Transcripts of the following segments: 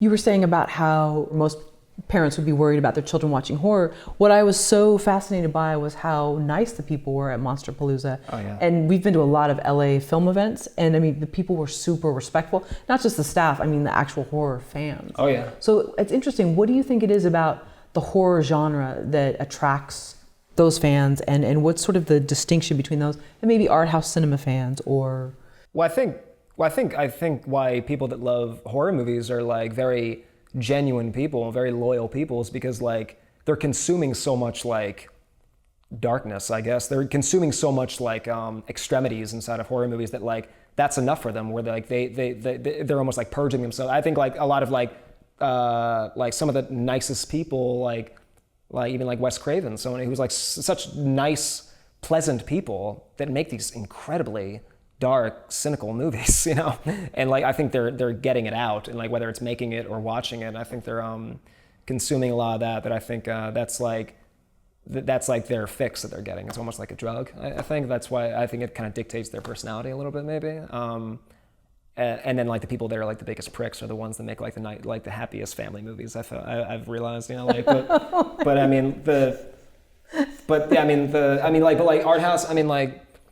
You were saying about how most parents would be worried about their children watching horror. What I was so fascinated by was how nice the people were at Monsterpalooza. Oh yeah. And we've been to a lot of LA film events, and I mean, the people were super respectful. Not just the staff, I mean, the actual horror fans. Oh yeah. So it's interesting. What do you think it is about the horror genre that attracts those fans, and what's sort of the distinction between those and maybe art house cinema fans or? Well, I think why people that love horror movies are like very genuine people, very loyal people, is because like they're consuming so much like darkness, I guess. They're consuming so much like extremities inside of horror movies that like that's enough for them. Where they're almost like purging themselves. I think like a lot of like some of the nicest people like even like Wes Craven, someone who's like such nice, pleasant people that make these incredibly dark, cynical movies, you know. And like I think they're getting it out, and like whether it's making it or watching it, I think they're consuming a lot of that. That I think that's like their fix that they're getting. It's almost like a drug. I think that's why I think it kind of dictates their personality a little bit, maybe. And then like the people that are like the biggest pricks are the ones that make like the happiest family movies. I've realized, you know, like but I mean but art house.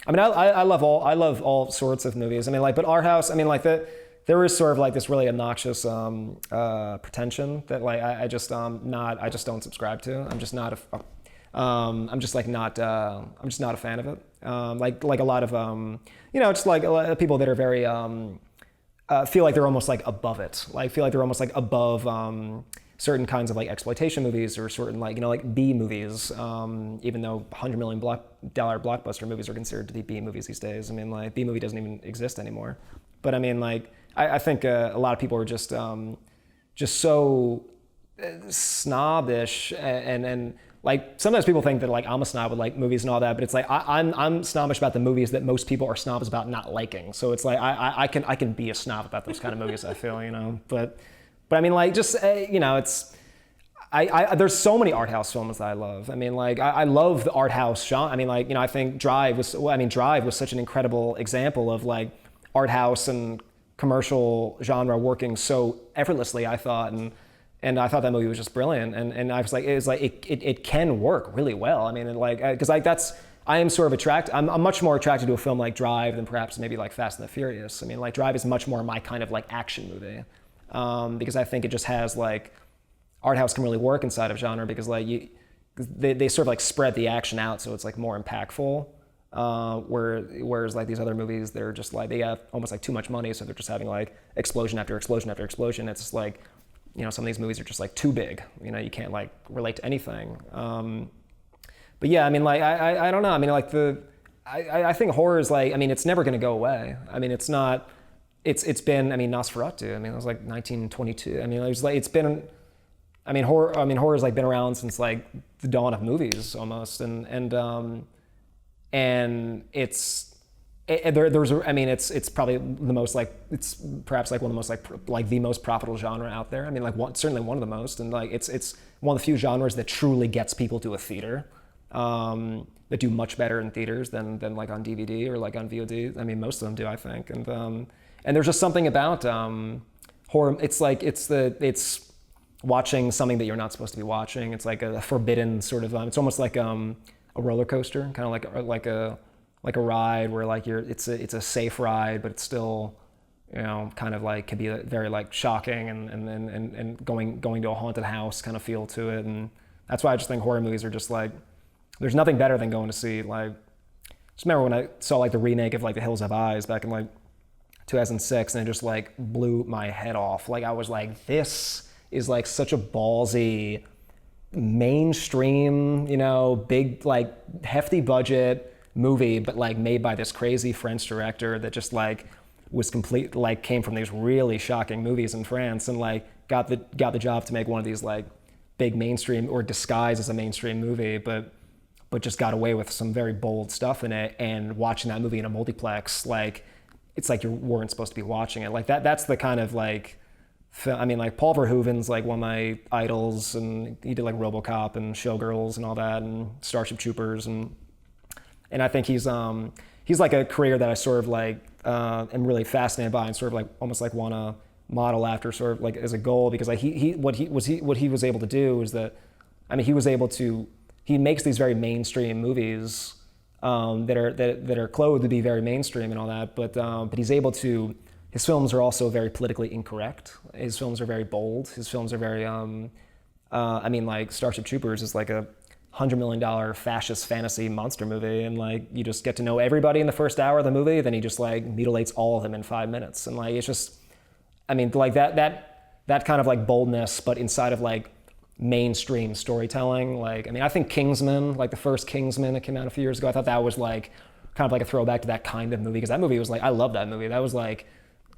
I love all sorts of movies. I mean like, but art house. I mean like there is sort of like this really obnoxious pretension that like I just don't subscribe to. I'm just not I'm just not a fan of it. Like a lot of just like a lot of people that are very feel like they're almost like above it. Like feel like they're almost like above certain kinds of like exploitation movies or certain like like B movies. Even though $100 million blockbuster movies are considered to be B movies these days. I mean like B movie doesn't even exist anymore. But I mean like I think a lot of people are just so snobbish and like sometimes people think that like I'm a snob with like movies and all that, but it's like I'm snobbish about the movies that most people are snobs about not liking. So it's like I can be a snob about those kind of movies. I feel, you know, but I mean like just it's there's so many art house films that I love. I mean like I love the art house genre. I mean like I think Drive was such an incredible example of like art house and commercial genre working so effortlessly, I thought, and I thought that movie was just brilliant, and I was like, it can work really well. I mean, like, because like I am sort of attracted. I'm much more attracted to a film like Drive than perhaps maybe like Fast and the Furious. I mean, like Drive is much more my kind of like action movie, because I think it just has like art house can really work inside of genre because like they sort of like spread the action out so it's like more impactful. Whereas like these other movies, they're just like they have almost like too much money, so they're just having like explosion after explosion after explosion. It's just like, you know, some of these movies are just like too big. You know, you can't like relate to anything. But yeah, I mean, like I don't know. I mean, like I think horror is like, I mean, it's never going to go away. I mean, it's not. It's been. I mean, Nosferatu. I mean, it was like 1922. I mean, it was like it's been. I mean, horror. I mean, horror has like been around since like the dawn of movies almost, and it's. I mean, it's probably the most like it's perhaps like one of the most like the most profitable genre out there. I mean, like certainly one of the most, and like it's one of the few genres that truly gets people to a theater, that do much better in theaters than like on DVD or like on VOD. I mean, most of them do, I think, and there's just something about horror. It's like it's watching something that you're not supposed to be watching. It's like a forbidden sort of. It's almost like a roller coaster, kind of like a ride where like it's a safe ride, but it's still, you know, kind of like could be very like shocking and going to a haunted house kind of feel to it. And that's why I just think horror movies are just like, there's nothing better than going to see like, just remember when I saw like the remake of like The Hills Have Eyes back in like 2006, and it just like blew my head off. Like I was like, this is like such a ballsy mainstream, you know, big like hefty budget movie, but like made by this crazy French director that just like was complete, like came from these really shocking movies in France, and like got the job to make one of these like big mainstream or disguised as a mainstream movie, but just got away with some very bold stuff in it. And watching that movie in a multiplex, like it's like you weren't supposed to be watching it. Like that's the kind of like, I mean, like Paul Verhoeven's like one of my idols, and he did like RoboCop and Showgirls and all that, and Starship Troopers, and I think he's like a career that I sort of like am really fascinated by, and sort of like almost like want to model after, sort of like as a goal, because like what he was able to do is that, I mean, he makes these very mainstream movies that are clothed to be very mainstream and all that, but he's able to. His films are also very politically incorrect. His films are very bold. His films are very. I mean, like Starship Troopers is like a $100 million fascist fantasy monster movie, and like you just get to know everybody in the first hour of the movie. Then he just like mutilates all of them in 5 minutes, and like it's just. I mean, like that kind of like boldness, but inside of like mainstream storytelling. Like, I mean, I think Kingsman, like the first Kingsman that came out a few years ago, I thought that was like kind of like a throwback to that kind of movie, because that movie was like, I love that movie. That was like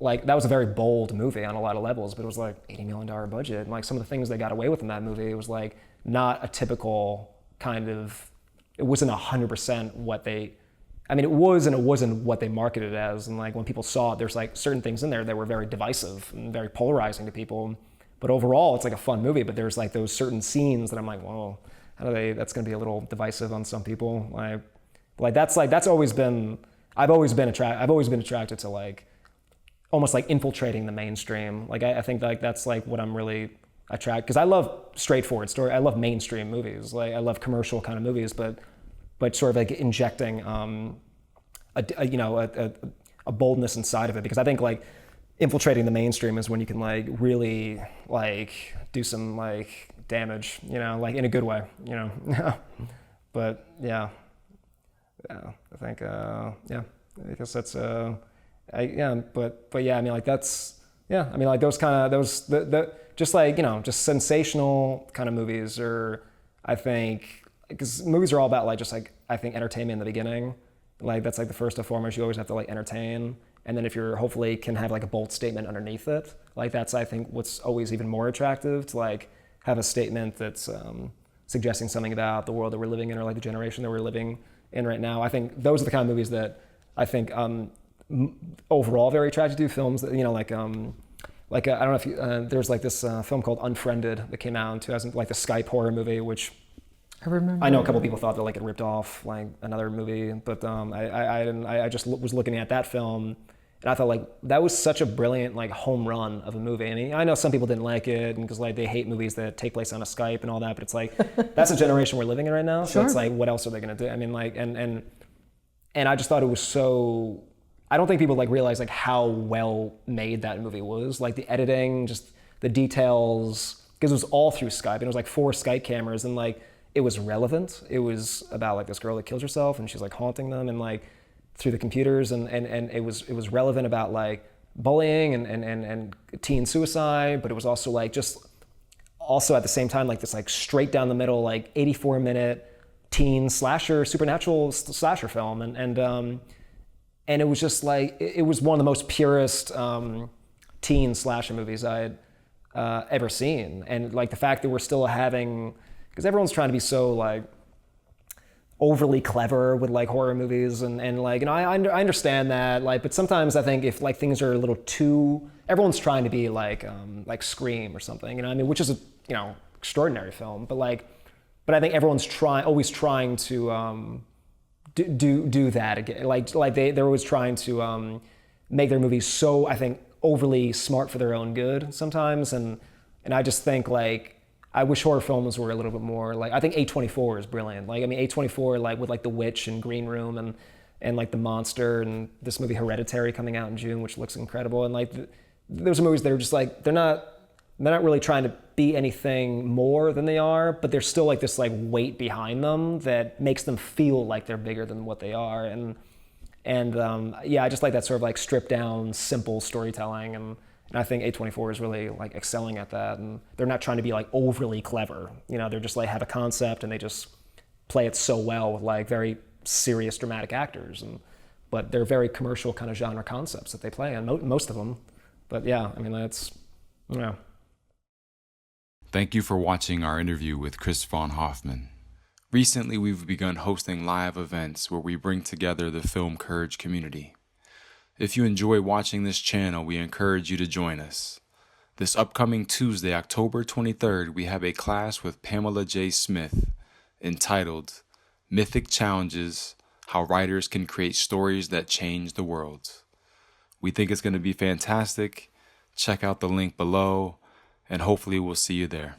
that was a very bold movie on a lot of levels, but it was like $80 million budget. And like some of the things they got away with in that movie, it was like not a typical kind of, it wasn't 100% what they, I mean, it was and it wasn't what they marketed it as. And like when people saw it, there's like certain things in there that were very divisive and very polarizing to people. But overall, it's like a fun movie, but there's like those certain scenes that I'm like, whoa, that's gonna be a little divisive on some people. That's always been, I've always been attracted to like, almost like infiltrating the mainstream. Like I think like that's like what I'm really attracted, because I love straightforward story. I love mainstream movies. Like I love commercial kind of movies, but sort of like injecting a boldness inside of it, because I think like infiltrating the mainstream is when you can like really like do some like damage, you know, like in a good way, you know. But yeah, I think I guess that's but yeah, I mean, like that's, yeah, I mean, like those kind of, the just like, you know, just sensational kind of movies, or I think, because movies are all about like, just like, I think entertainment in the beginning, like that's like the first and foremost, you always have to like entertain. And then if you're hopefully can have like a bold statement underneath it, like that's, I think, what's always even more attractive, to like have a statement that's suggesting something about the world that we're living in, or like the generation that we're living in right now. I think those are the kind of movies that I think overall very attracted to. Films that, you know, like I don't know if you, there's like this film called Unfriended that came out in 2000, like the Skype horror movie, which I remember. I know a couple people thought that like it ripped off like another movie, but I didn't. I just was looking at that film, and I thought like that was such a brilliant like home run of a movie. And I know some people didn't like it because like they hate movies that take place on a Skype and all that, but it's like that's the generation we're living in right now. So Sure. It's like, what else are they gonna do? I mean, like, and I just thought it was so. I don't think people like realize like how well made that movie was. Like the editing, just the details, because it was all through Skype, and it was like 4 Skype cameras, and like it was relevant. It was about like this girl that kills herself, and she's like haunting them, and like through the computers, and it was relevant about like bullying and teen suicide, but it was also like just also at the same time like this like straight down the middle like 84-minute teen slasher, supernatural slasher film, and it was just like, it was one of the most purest teen slasher movies I had ever seen. And like the fact that we're still having, because everyone's trying to be so like overly clever with like horror movies, and like, you know, I understand that, like, but sometimes I think if like things are a little too, everyone's trying to be like Scream or something, you know, I mean, which is a, you know, extraordinary film, but I think everyone's always trying to do that again. Like they're always trying to make their movies so, I think, overly smart for their own good sometimes. And I just think like, I wish horror films were a little bit more like, I think A24 is brilliant. Like, I mean, A24, like with like The Witch and Green Room and like The Monster and this movie Hereditary coming out in June, which looks incredible. And like those are movies that are just like, they're not really trying to be anything more than they are, but there's still like this like weight behind them that makes them feel like they're bigger than what they are. And I just like that sort of like stripped down, simple storytelling. And I think A24 is really like excelling at that. And they're not trying to be like overly clever. You know, they're just like have a concept and they just play it so well with like very serious dramatic actors. But they're very commercial kind of genre concepts that they play in, most of them. But yeah, I mean, that's, you know. Thank you for watching our interview with Chris von Hoffmann. Recently, we've begun hosting live events where we bring together the Film Courage community. If you enjoy watching this channel, we encourage you to join us. This upcoming Tuesday, October 23rd, we have a class with Pamela J. Smith entitled Mythic Challenges: How Writers Can Create Stories That Change the World. We think it's going to be fantastic. check out the link below, and hopefully we'll see you there.